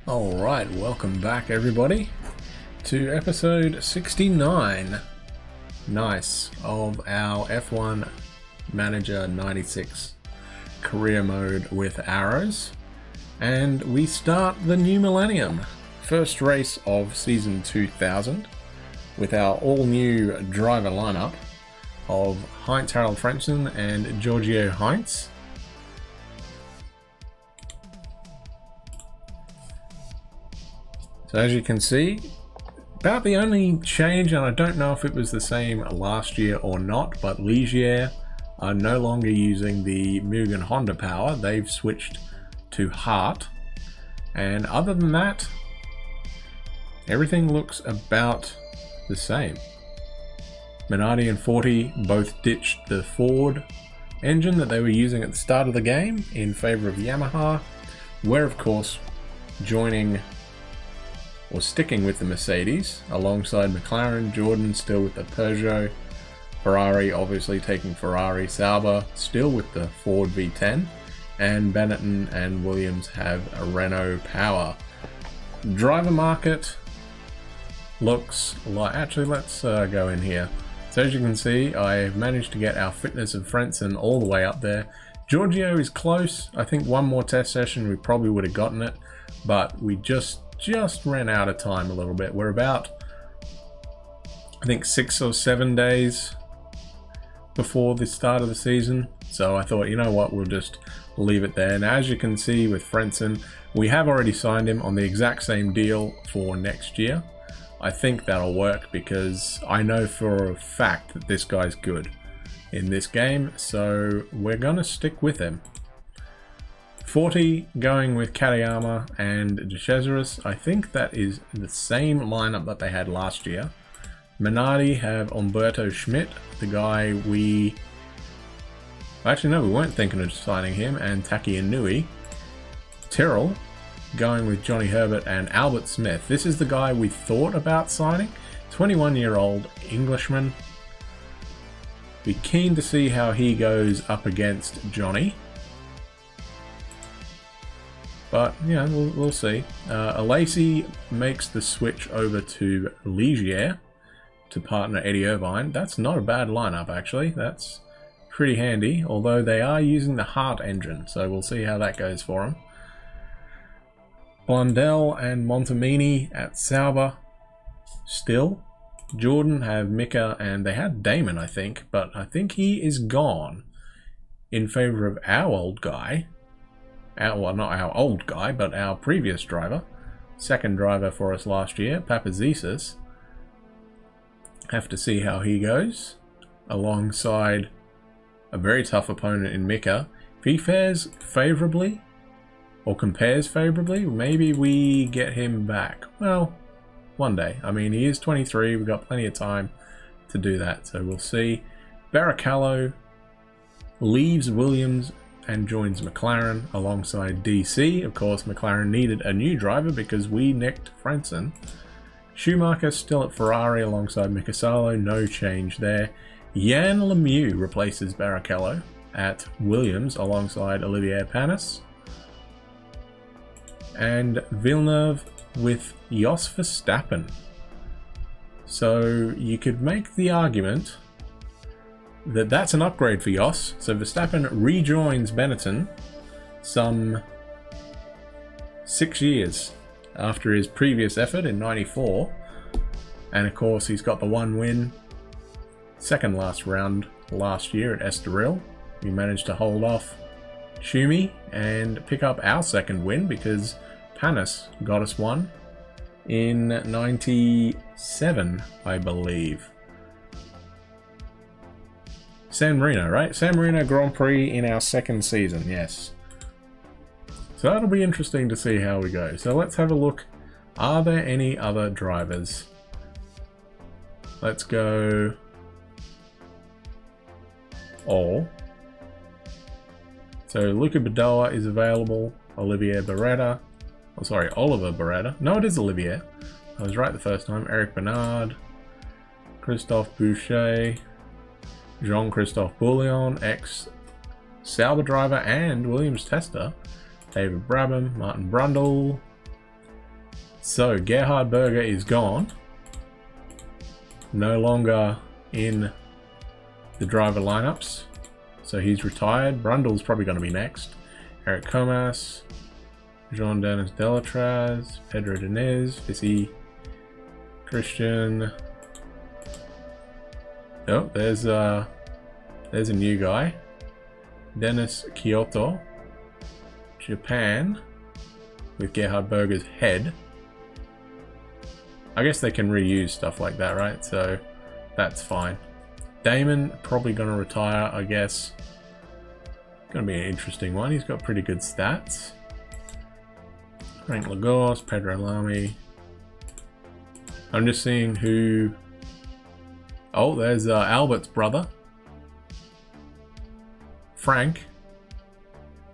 Alright, welcome back everybody to episode 69. Nice, of our F1 Manager 96 career mode with arrows. And we start the new millennium. First race of season 2000 with our all-new driver lineup of Heinz Harald Frentzen and Giorgio Heinz. So as you can see, about the only change, and I don't know if it was the same last year or not, but Ligier are no longer using the Mugen Honda power. They've switched to Heart. And other than that, everything looks about the same. Minardi and Forti both ditched the Ford engine that they were using at the start of the game in favor of Yamaha. We're of course joining or sticking with the Mercedes alongside McLaren, Jordan still with the Peugeot, Ferrari obviously taking Ferrari, Sauber still with the Ford V10, and Benetton and Williams have a Renault power. Driver market looks like, actually let's go in here. So as you can see, I've managed to get our fitness of Frentzen all the way up there. Giorgio is close. I think one more test session we probably would have gotten it, but we just ran out of time a little bit. We're about, I think, 6 or 7 days before the start of the season. So I thought, you know what, we'll just leave it there. Now, as you can see with Frentzen, we have already signed him on the exact same deal for next year. I think that'll work because I know for a fact that this guy's good in this game. So we're gonna stick with him. Forti going with Katayama and De Cesaris. I think that is the same lineup that they had last year. Minardi have Umberto Schmidt, the guy we... Actually, no, we weren't thinking of signing him, and Taki Inui. Tyrrell going with Johnny Herbert and Albert Smith. This is the guy we thought about signing. 21-year-old Englishman. Be keen to see how he goes up against Johnny. But, yeah, we'll see. Alesi makes the switch over to Ligier to partner Eddie Irvine. That's not a bad lineup, actually. That's pretty handy, although they are using the Heart engine, so we'll see how that goes for them. Blundell and Montemini at Sauber still. Jordan have Mika, and they had Damon, I think, but I think he is gone in favor of our old guy. Well, not our old guy, but our previous driver. Second driver for us last year, Papazisis. Have to see how he goes. Alongside a very tough opponent in Mika. If he fares favourably, or compares favourably, maybe we get him back. Well, one day. I mean, he is 23, we've got plenty of time to do that, so we'll see. Barrichello leaves Williams and joins McLaren alongside DC. Of course, McLaren needed a new driver because we nicked Frentzen. Schumacher still at Ferrari alongside Mika Salo, no change there. Jan Lemieux replaces Barrichello at Williams alongside Olivier Panis. And Villeneuve with Jos Verstappen. So you could make the argument that that's an upgrade for Jos. So Verstappen rejoins Benetton some 6 years after his previous effort in '94. And of course he's got the one win, second last round last year at Estoril. We managed to hold off Schumi and pick up our second win because Panis got us one in '97, I believe. San Marino, right? San Marino Grand Prix in our second season, yes. So that'll be interesting to see how we go. So let's have a look. Are there any other drivers? Let's go all. So Luca Badoa is available. Olivier Beretta. Oh, sorry, Oliver Beretta. No, it is Olivier. I was right the first time. Eric Bernard. Christophe Boucher. Jean-Christophe Bouillon, ex-Sauber driver and Williams tester. David Brabham, Martin Brundle, So Gerhard Berger is gone. No longer in the driver lineups. So he's retired. Brundle's probably going to be next. Eric Comas, Jean-Denis Delatraz, Pedro Diniz, Visi, Christian. Oh, there's a new guy. Dennis Kyoto, Japan, with Gerhard Berger's head. I guess they can reuse stuff like that, right? So that's fine. Damon probably going to retire, I guess. Going to be an interesting one. He's got pretty good stats. Frank Lagos, Pedro Lamy. I'm just seeing who... Oh, there's Albert's brother. Frank.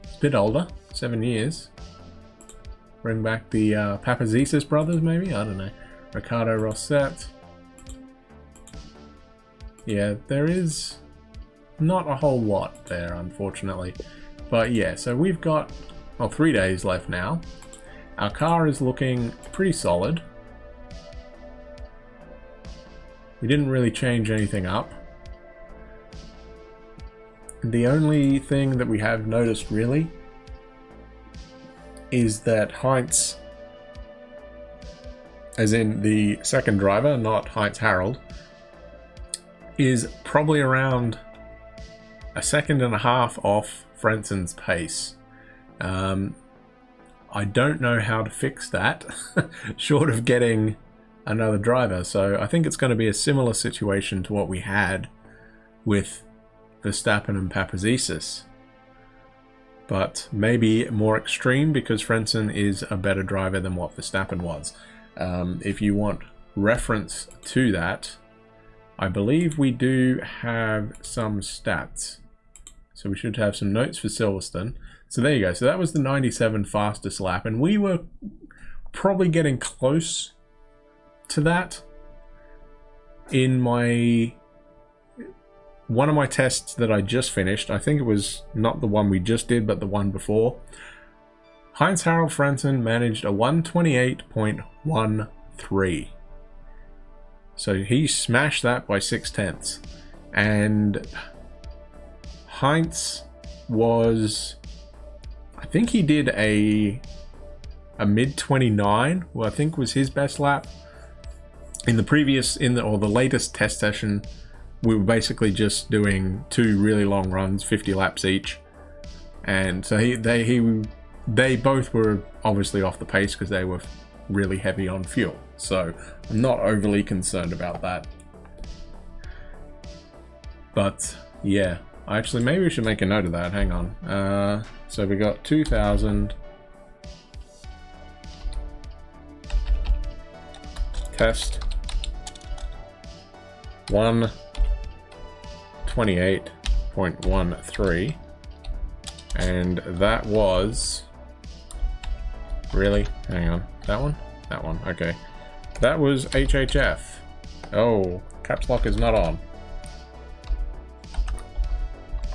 He's a bit older, 7 years. Bring back the Papazisis brothers, maybe? I don't know. Ricardo Rosset. Yeah, there is not a whole lot there, unfortunately. But yeah, so we've got 3 days left now. Our car is looking pretty solid. We didn't really change anything up. The only thing that we have noticed really is that Heinz, as in the second driver, not Heinz Harold, is probably around 1.5 seconds off Frenson's pace. I don't know how to fix that, short of getting another driver. So I think it's going to be a similar situation to what we had with Verstappen and Papazisis, but maybe more extreme because Frenson is a better driver than what Verstappen was. If you want reference to that, I believe we do have some stats. So we should have some notes for Silverstone. So there you go. So that was the 97 fastest lap, and we were probably getting close to that in one of my tests that I just finished. I think it was not the one we just did, but the one before. Heinz-Harald Frenson managed a 128.13. So he smashed that by 0.6. And Heinz was, I think he did a mid 29, well, I think was his best lap. In the latest test session, we were basically just doing 2 really long runs, 50 laps each. And so they both were obviously off the pace because they were really heavy on fuel. So I'm not overly concerned about that. But yeah, maybe we should make a note of that. Hang on. So we got 2000 test 128.13, and that was really, hang on, that one, okay, that was HHF. Oh, caps lock is not on.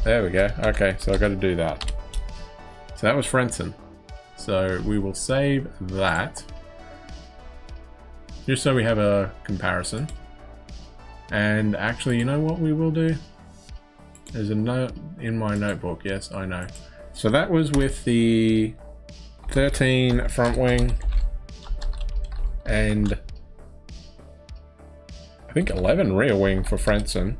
There we go. Okay, so I got to do that. So that was Frenson. So we will save that just so we have a comparison. And actually, you know what we will do? There's a note in my notebook. Yes, I know. So that was with the 13 front wing and I think 11 rear wing for Frenson.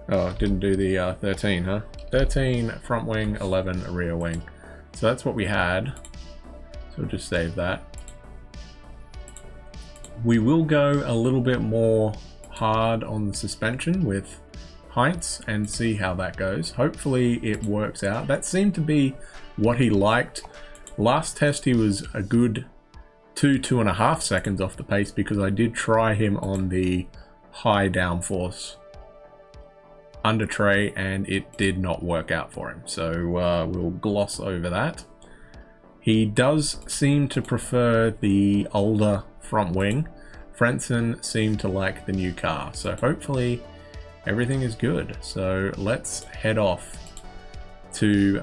Oh, didn't do the 13, huh? 13 front wing, 11 rear wing. So that's what we had. So we'll just save that. We will go a little bit more hard on the suspension with Heinz and see how that goes. Hopefully it works out. That seemed to be what he liked. Last test he was a good 2.5 seconds off the pace because I did try him on the high downforce under tray and it did not work out for him. So we'll gloss over that. He does seem to prefer the older front wing. Frenson seemed to like the new car, so hopefully everything is good. So let's head off to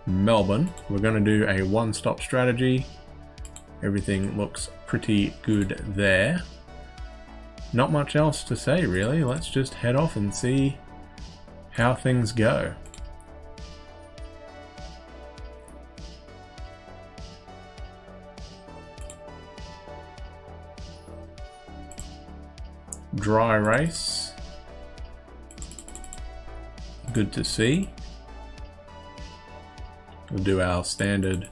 Melbourne. We're going to do a one-stop strategy Everything looks pretty good there. Not much else to say really. Let's just head off and see how things go. Dry race. Good to see. We'll do our standard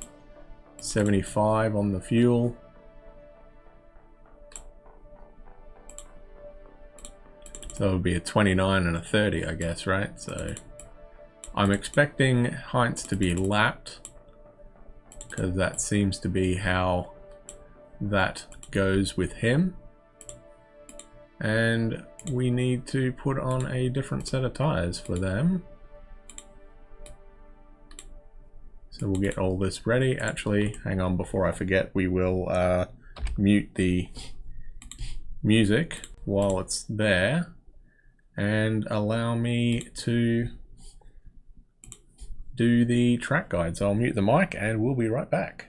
75 on the fuel. So it'll be a 29 and a 30, I guess, right? So I'm expecting Heinz to be lapped, because that seems to be how that goes with him. And we need to put on a different set of tires for them. So we'll get all this ready. Actually, hang on, before I forget, we will mute the music while it's there and allow me to do the track guide. So I'll mute the mic and we'll be right back.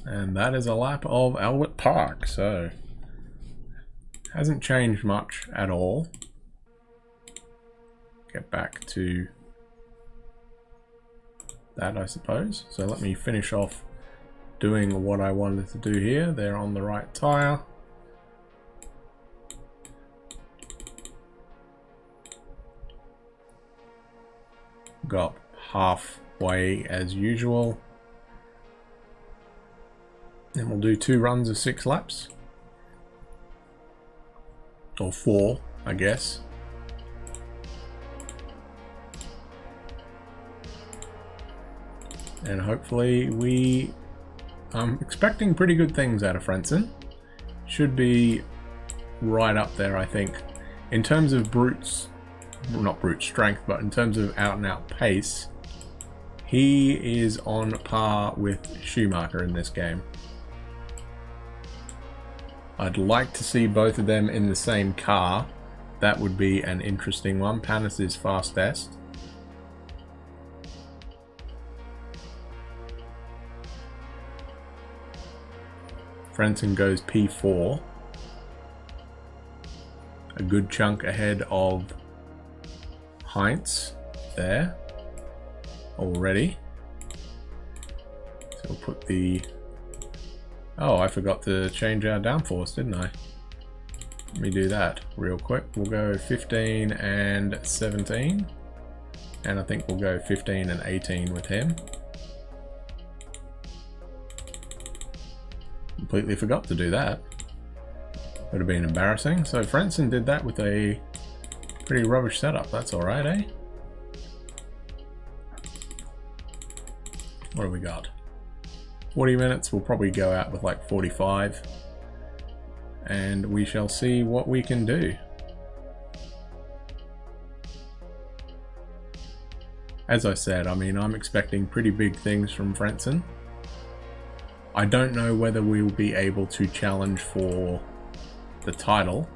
And that is a lap of Albert Park, so hasn't changed much at all. Get back to that, I suppose. So let me finish off doing what I wanted to do here. They're on the right tire. Got halfway as usual. And we'll do 2 runs of 6 laps. Or 4, I guess. And hopefully I'm expecting pretty good things out of Frentzen. Should be right up there, I think. In terms of not brute strength, but in terms of out and out pace, he is on par with Schumacher in this game. I'd like to see both of them in the same car. That would be an interesting one. Panis is fastest. Frentzen goes P4. A good chunk ahead of Heinz there already. So we'll put the... Oh, I forgot to change our downforce, didn't I? Let me do that real quick. We'll go 15 and 17. And I think we'll go 15 and 18 with him. Completely forgot to do that. Would have been embarrassing. So Frentzen did that with a pretty rubbish setup. That's alright, eh? What do we got? 40 minutes, we'll probably go out with like 45. And we shall see what we can do. As I said, I mean, I'm expecting pretty big things from Frentzen. I don't know whether we'll be able to challenge for the title.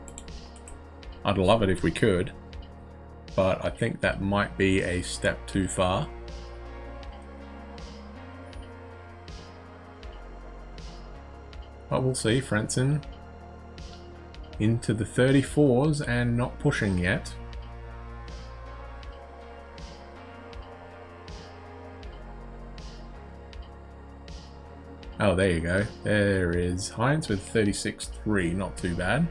I'd love it if we could, but I think that might be a step too far. But we'll see. Frentzen into the 34s and not pushing yet. Oh, there you go. There is Heinz with 36.3. Not too bad.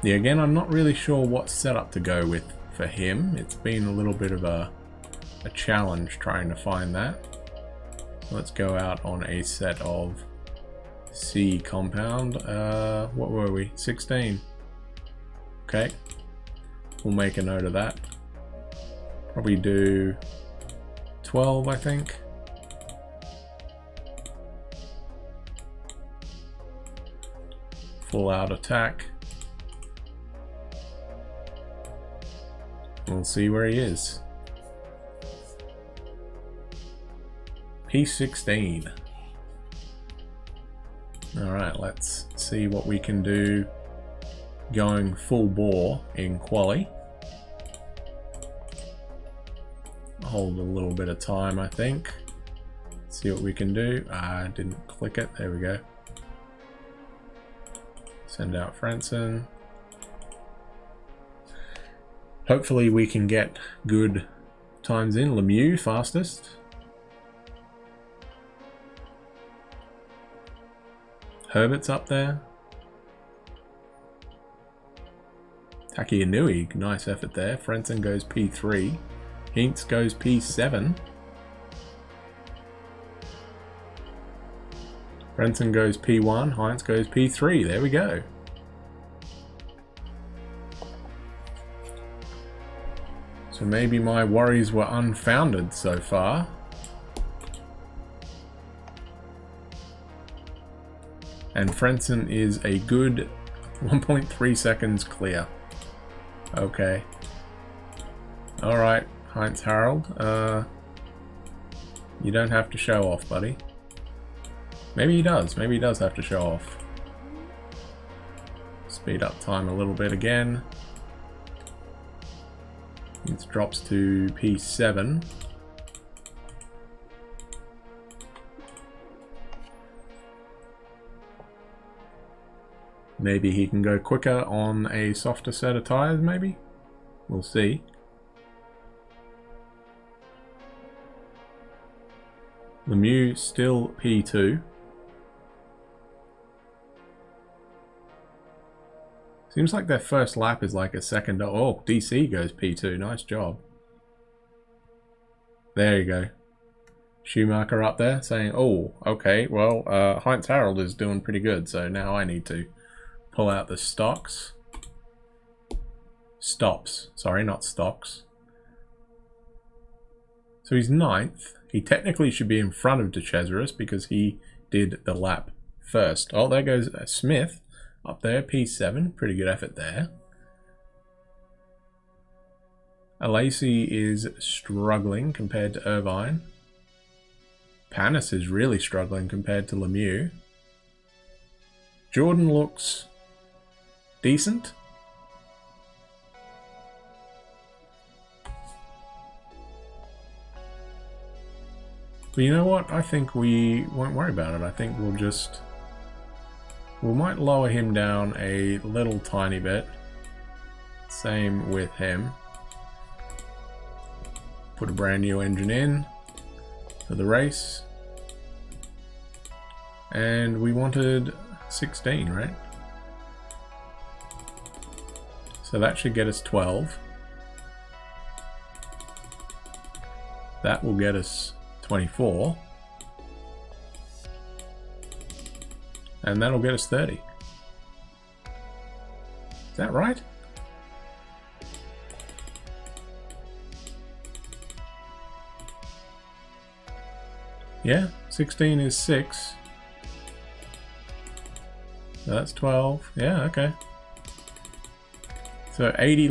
Yeah, again, I'm not really sure what setup to go with for him. It's been a little bit of a challenge trying to find that. Let's go out on a set of C compound. What were we? 16. Okay. We'll make a note of that. Probably do 12, I think. Full out attack. We'll see where he is. P16. Alright, let's see what we can do going full bore in quali. Hold a little bit of time, I think. See what we can do. I didn't click it. There we go. Send out Franson. Hopefully we can get good times in. Lemieux fastest. Herbert's up there. Taki Inui, nice effort there. Franson goes P3. Hinks goes P7. Franson goes P1. Heinz goes P3. There we go. So maybe my worries were unfounded so far. And Franson is a good 1.3 seconds clear. Okay. Alright, Heinz Harold. You don't have to show off, buddy. Maybe he does. Maybe he does have to show off. Speed up time a little bit again. It drops to P7. Maybe he can go quicker on a softer set of tires, maybe? We'll see. Lemieux still P2. Seems like their first lap is like a second. Oh, DC goes P2. Nice job. There you go. Schumacher up there saying, oh, okay, well, Heinz Harold is doing pretty good, so now I need to pull out the stocks. Stops. Sorry, not stocks. So he's 9th. He technically should be in front of De Cesaris because he did the lap first. Oh, there goes Smith up there, P7. Pretty good effort there. Alesi is struggling compared to Irvine. Panis is really struggling compared to Lemieux. Jordan looks decent. But you know what? I think we won't worry about it. I think we might lower him down a little tiny bit. Same with him. Put a brand new engine in for the race. And we wanted 16, right? So that should get us 12. That will get us 24. And that'll get us 30. Is that right? Yeah, 16 is 6. So that's 12. Yeah, okay. So 80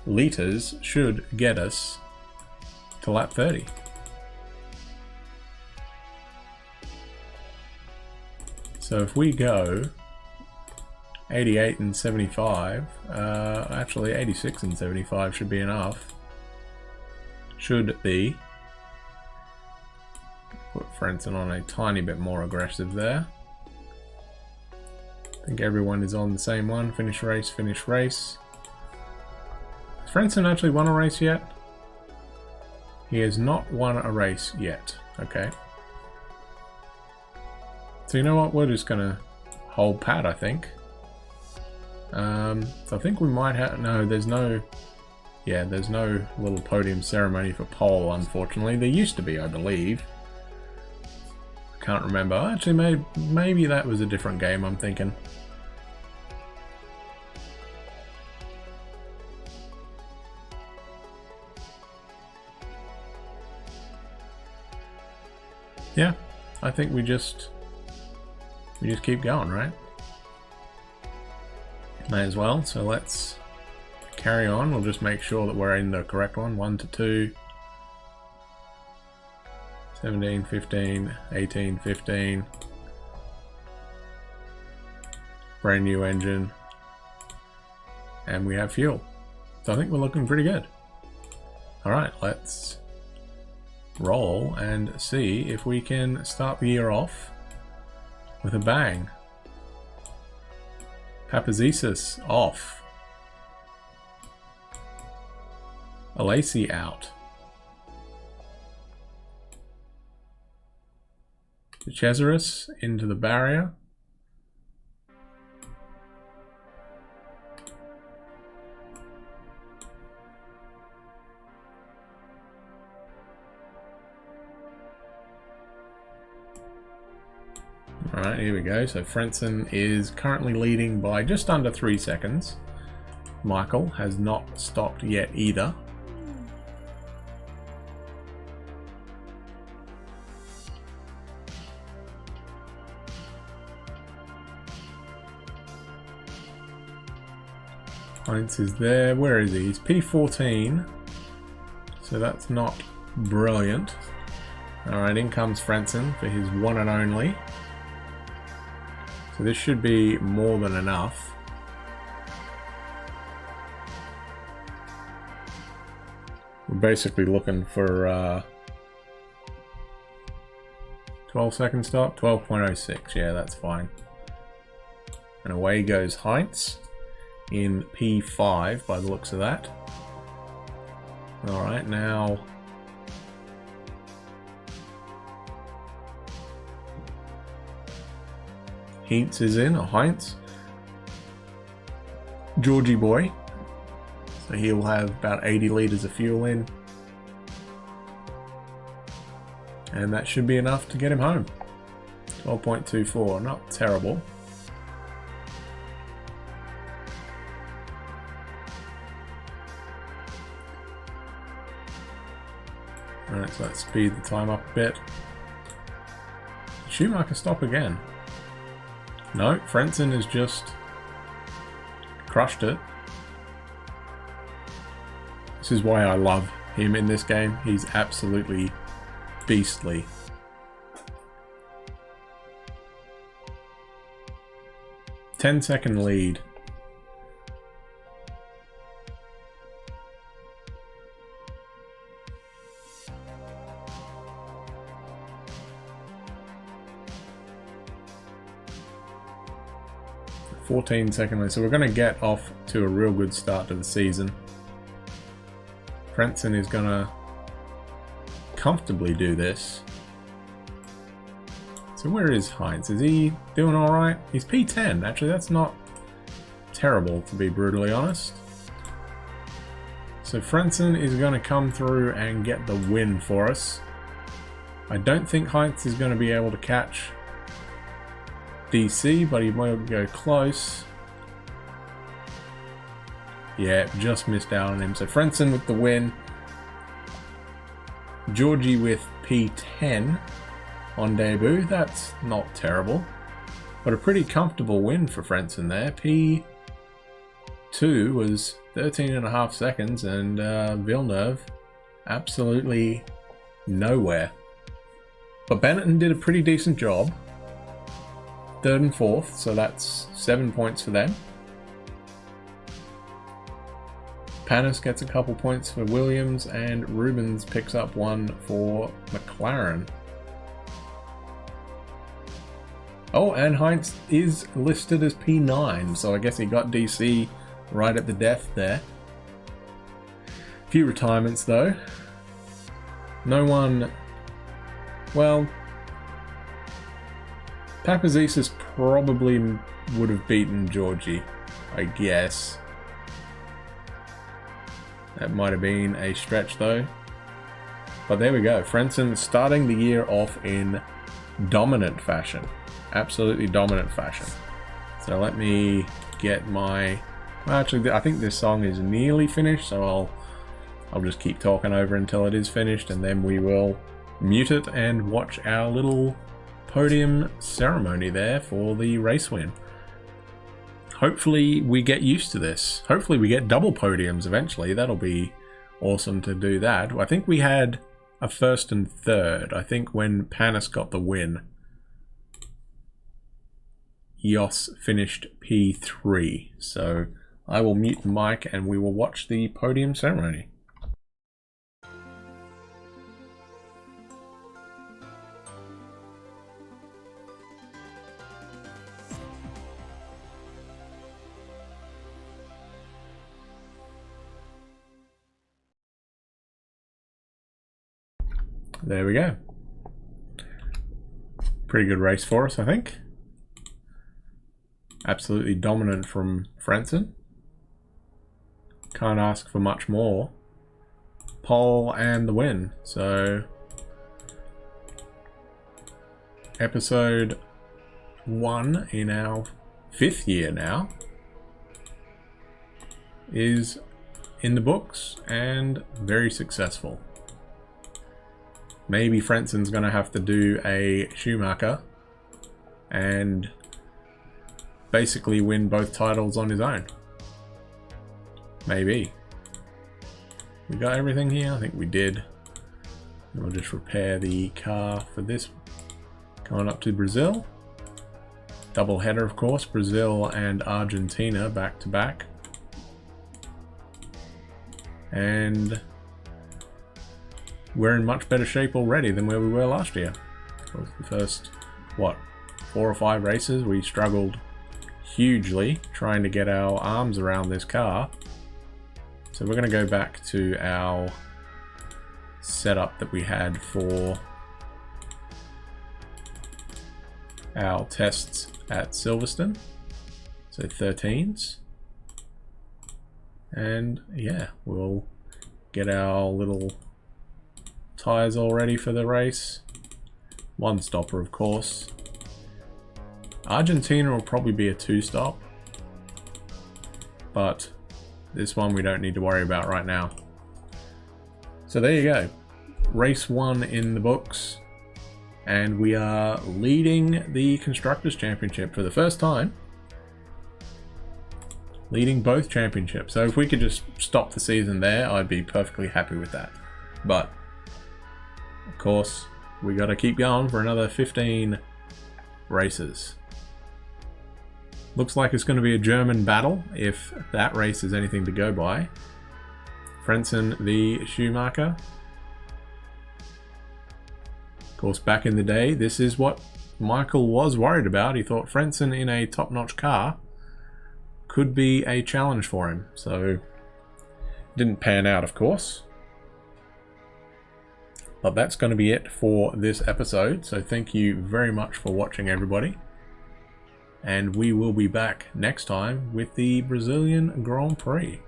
liters should get us to lap 30. So if we go 88 and 75, actually 86 and 75 should be enough. Should be. Put Franson on a tiny bit more aggressive there. I think everyone is on the same one. Finish race, finish race. Frentzen actually won a race yet? He has not won a race yet. Okay. So you know what? We're just gonna hold pat, I think. So I think we might have... No, there's no... Yeah, there's no little podium ceremony for pole, unfortunately. There used to be, I believe. I can't remember. Actually, maybe that was a different game, I'm thinking. Yeah, I think we just keep going, right? May as well. So let's carry on. We'll just make sure that we're in the correct one. 1 to 2, 17, 15, 18, 15. Brand new engine. And we have fuel. So I think we're looking pretty good. Alright, let's roll and see if we can start the year off with a bang. Papazesis off. Alacy out. Cesaris into the barrier. Alright, here we go. So Frentzen is currently leading by just under 3 seconds. Michael has not stopped yet either. Heinz is there. Where is he? He's P14. So that's not brilliant. Alright, in comes Frentzen for his one and only. So this should be more than enough. We're basically looking for 12 second stop, 12.06, yeah, that's fine. And away goes Heinz in P5 by the looks of that. Alright, now Heinz is in, or Heinz. Georgie boy. So he'll have about 80 litres of fuel in. And that should be enough to get him home. 12.24, not terrible. Alright, so let's speed the time up a bit. Schumacher stop again. No, Frentzen has just crushed it. This is why I love him in this game. He's absolutely beastly. Ten-second lead. .14 lead, so we're going to get off to a real good start to the season. Frentzen is going to comfortably do this. So where is Heinz? Is he doing alright? He's P10. Actually, that's not terrible, to be brutally honest. So Frentzen is going to come through and get the win for us. I don't think Heinz is going to be able to catch DC, but he might go close. Yeah, just missed out on him. So Frentzen with the win. Georgie with P10 on debut. That's not terrible. But a pretty comfortable win for Frentzen there. P2 was 13.5 seconds and Villeneuve absolutely nowhere. But Benetton did a pretty decent job. 3rd and 4th, so that's 7 points for them. Panis gets a couple points for Williams, and Rubens picks up one for McLaren. Oh, and Heinz is listed as P9, so I guess he got DC right at the death there. Few retirements though. No one... Well... Papazisis probably would have beaten Georgie, I guess. That might have been a stretch though. But there we go. Frentzen starting the year off in dominant fashion. Absolutely dominant fashion. So let me get my... Well, actually, I think this song is nearly finished, so I'll just keep talking over until it is finished, and then we will mute it and watch our little podium ceremony there for the race win. Hopefully we get used to this. Hopefully we get double podiums eventually. That'll be awesome to do that. I think we had a first and third. I think when Panis got the win, Jos finished P3. So I will mute the mic and we will watch the podium ceremony. There we go. Pretty good race for us, I think. Absolutely dominant from Frentzen. Can't ask for much more. Pole and the win. So, episode 1 in our 5th year now is in the books and very successful. Maybe Frentzen's going to have to do a Schumacher and basically win both titles on his own. Maybe. We got everything here? I think we did. We'll just repair the car for this. Going up to Brazil. Double header, of course. Brazil and Argentina back to back. And we're in much better shape already than where we were last year. It was the first, what, 4 or 5 races we struggled hugely trying to get our arms around this car. So we're going to go back to our setup that we had for our tests at Silverstone. So 13s. And yeah, we'll get our little tyres all ready for the race. One stopper, of course. Argentina will probably be a 2-stop, but this one we don't need to worry about right now. So there you go. Race 1 in the books, and we are leading the Constructors' Championship for the first time. Leading both championships. So if we could just stop the season there, I'd be perfectly happy with that. But of course, we got to keep going for another 15 races. Looks like it's going to be a German battle, if that race is anything to go by. Frentzen v Schumacher. Of course, back in the day, this is what Michael was worried about. He thought Frentzen in a top-notch car could be a challenge for him. So, didn't pan out, of course. But that's going to be it for this episode. So thank you very much for watching, everybody. And we will be back next time with the Brazilian Grand Prix.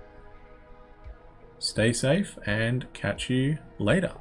Stay safe and catch you later.